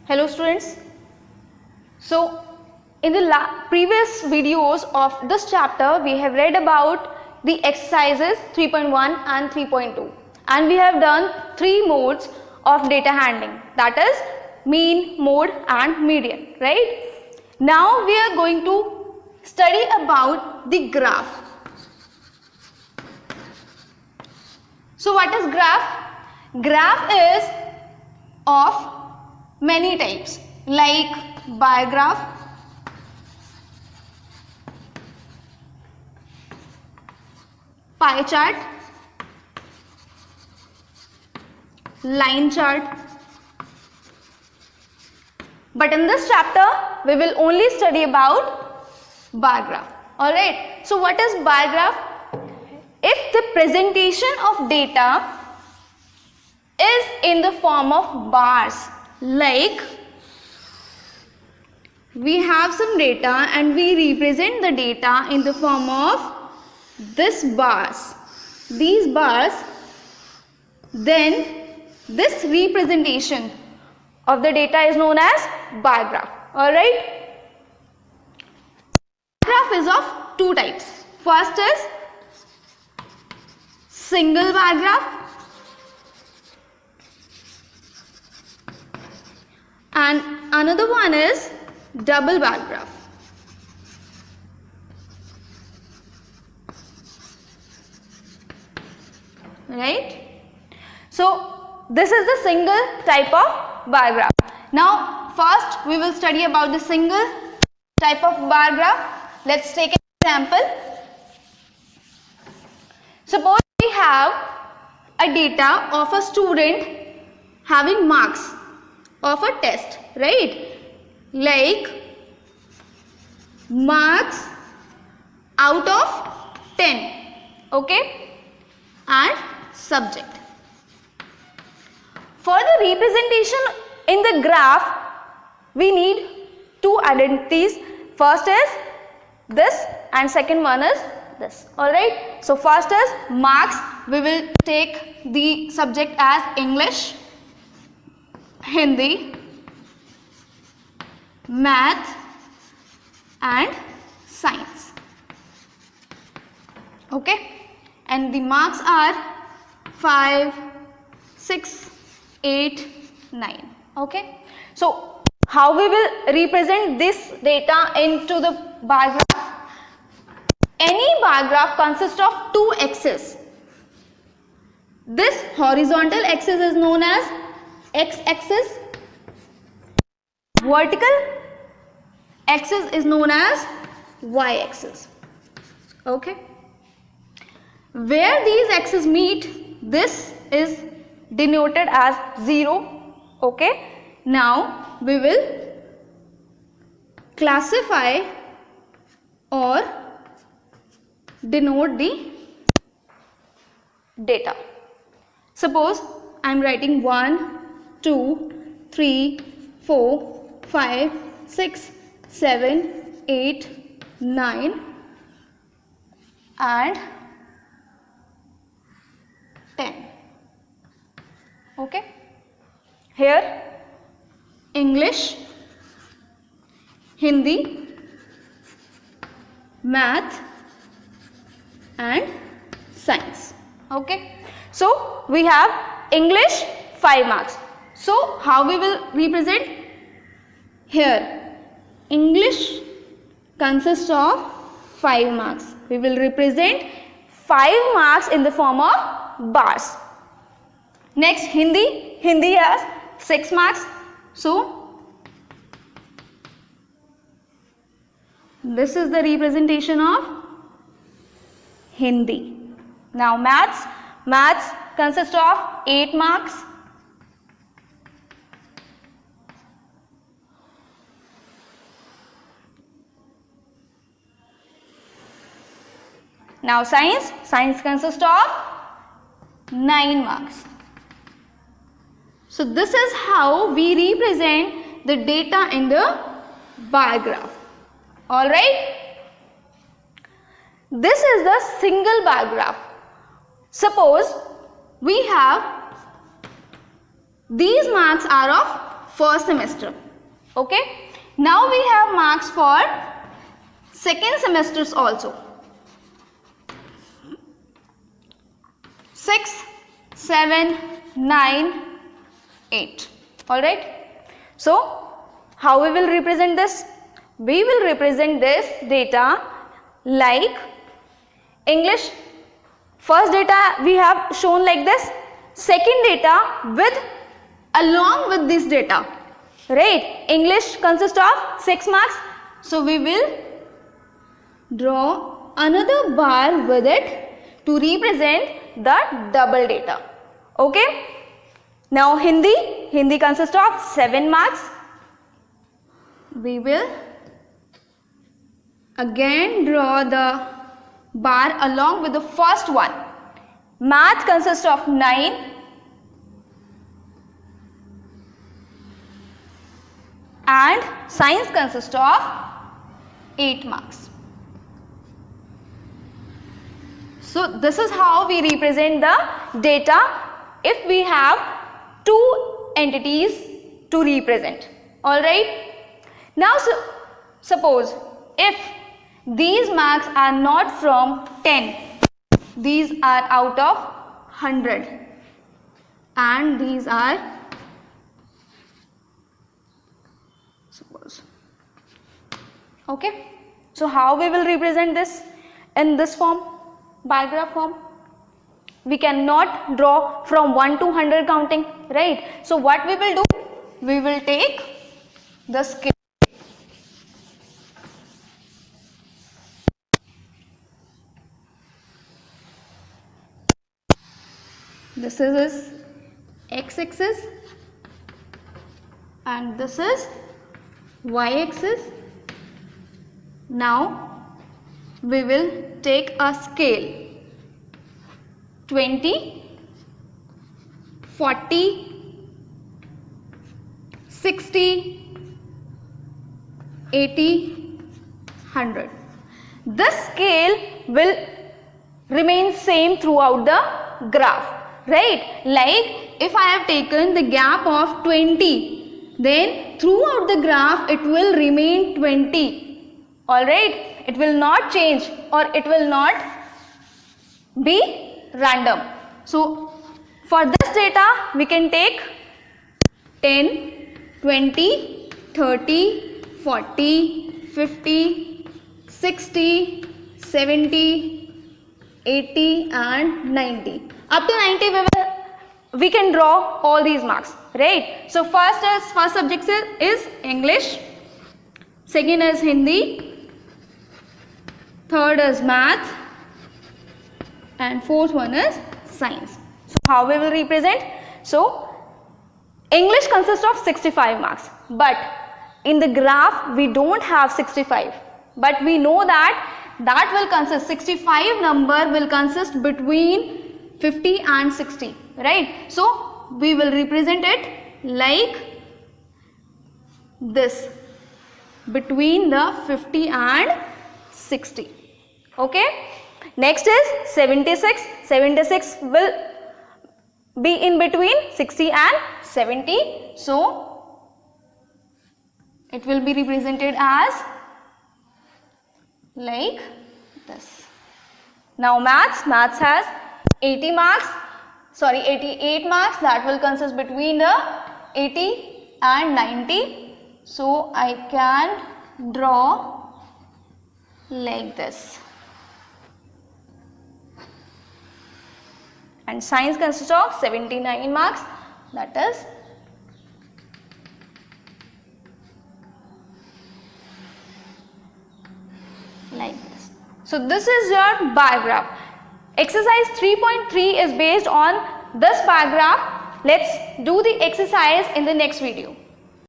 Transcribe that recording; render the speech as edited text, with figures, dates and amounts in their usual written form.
Hello students. So in the previous videos of this chapter we have read about the exercises 3.1 and 3.2 and we have done three modes of data handling, that is mean, mode and median, right? Now we are going to study about the graph. So what is graph? Graph is of many types like bar graph, pie chart, line chart. But in this chapter we will only study about bar graph. Alright. So what is bar graph? If the presentation of data is in the form of bars, like we have some data and we represent the data in the form of this bars, these bars, then this representation of the data is known as bar graph. Alright. Bar graph is of two types. First is single bar graph and another one is double bar graph. Right? So this is the single type of bar graph. Now first we will study about the single type of bar graph. Let's take an example. Suppose we have a data of a student having marks of a test, right? Like marks out of 10, okay, and subject. For the representation in the graph, we need two identities. First is this and second one is this. Alright. So first is marks. We will take the subject as English, Hindi, math and science. Okay. And the marks are 5, 6, 8, 9. Okay. So how we will represent this data into the bar graph? Any bar graph consists of two axes. This horizontal axis is known as x-axis. Vertical axis is known as y-axis. Okay. Where these axes meet, this is denoted as 0. Okay. Now we will classify or denote the data. Suppose I am writing 1, 2, 3, 4, 5, 6, 7, 8, 9 and 10. Okay. Here English, Hindi, math and science. Okay. So we have English 5 marks. So how we will represent? Here English consists of 5 marks. We will represent 5 marks in the form of bars. Next Hindi. Hindi has 6 marks. So this is the representation of Hindi. Now maths. Maths consists of 8 marks. Now science. Science consists of 9 marks. So this is how we represent the data in the bar graph. Alright. This is the single bar graph. Suppose we have these marks are of first semester. Okay. Now we have marks for second semesters also. 6, 7, 9, 8. Alright. So, how we will represent this? We will represent this data like English. First data we have shown like this. Second data along with this data. Right. English consists of 6 marks. So, we will draw another bar with it to represent the double data. Okay. Now Hindi consists of 7 marks. We will again draw the bar along with the first one. Math consists of 9 and science consists of 8 marks. So this is how we represent the data if we have 2 entities to represent. Alright. Now suppose if these marks are not from 10, these are out of 100 and these are suppose. Okay. So how we will represent this in this form? Bar graph form. We cannot draw from 1 to 100 counting, right? So what we will do? We will take the scale. This is x-axis and this is y-axis. Now we will take a scale 20, 40, 60, 80, 100. This scale will remain same throughout the graph, right? Like if I have taken the gap of 20, then throughout the graph it will remain 20. Alright? It will not change or it will not be random. So for this data we can take 10, 20, 30, 40, 50, 60, 70, 80 and 90. Up to 90 we can draw all these marks, right? So first subject is English, second is Hindi, third is math and fourth one is science. So how we will represent? So English consists of 65 marks, but in the graph we don't have 65, but we know that will consist, 65 number will consist between 50 and 60, right? So we will represent it like this, between the 50 and 60. Okay. Next is 76. 76 will be in between 60 and 70. So it will be represented as like this. Now maths has 88 marks, that will consist between the 80 and 90. So I can draw like this. And science consists of 79 marks, that is like this. So this is your bar graph. Exercise 3.3 is based on this bar graph. Let's do the exercise in the next video.